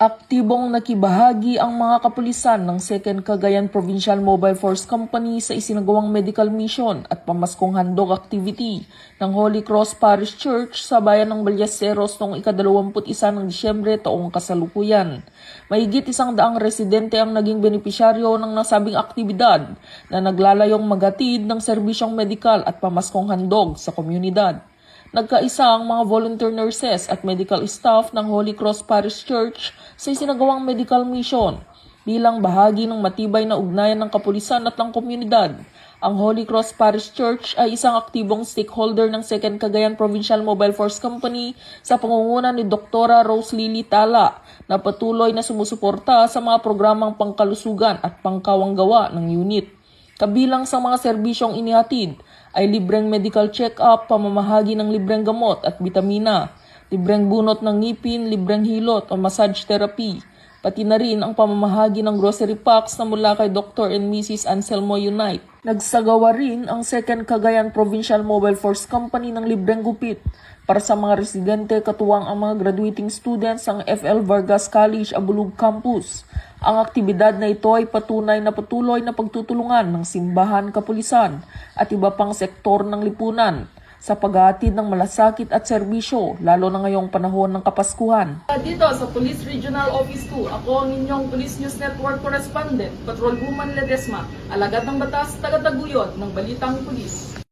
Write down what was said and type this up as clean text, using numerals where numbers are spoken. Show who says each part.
Speaker 1: Aktibong nakibahagi ang mga kapulisan ng 2nd Cagayan Provincial Mobile Force Company sa isinagawang medical mission at pamaskong handog activity ng Holy Cross Parish Church sa bayan ng Ballesteros noong ika-21 ng Disyembre taong kasalukuyan. Mahigit 100 residente ang naging benepisyaryo ng nasabing aktibidad na naglalayong maghatid ng serbisyong medikal at pamaskong handog sa komunidad. Nagkaisa ang mga volunteer nurses at medical staff ng Holy Cross Parish Church sa isinagawang medical mission. Bilang bahagi ng matibay na ugnayan ng kapulisan at ng komunidad, ang Holy Cross Parish Church ay isang aktibong stakeholder ng 2nd Cagayan Provincial Mobile Force Company sa pangunguna ni Dr. Rose Lily Tala na patuloy na sumusuporta sa mga programang pangkalusugan at pangkawanggawa ng unit. Kabilang sa mga serbisyong inihatid ay libreng medical check-up, pamamahagi ng libreng gamot at bitamina, libreng bunot ng ngipin, libreng hilot o massage therapy, pati na rin ang pamamahagi ng grocery packs na mula kay Dr. and Mrs. Anselmo Unite. Nagsagawa rin ang 2nd Cagayan Provincial Mobile Force Company ng libreng gupit para sa mga residente katuwang ang mga graduating students ng FL Vargas College Abulug Campus. Ang aktibidad na ito ay patunay na patuloy na pagtutulungan ng simbahan, kapulisan at iba pang sektor ng lipunan sa paghahatid ng malasakit at serbisyo, lalo na ngayong panahon ng Kapaskuhan.
Speaker 2: Dito sa Police Regional Office 2, ako ang inyong Police News Network Correspondent, Patrolwoman Ledesma, alagad ng batas, taga-taguyod ng Balitang Pulis.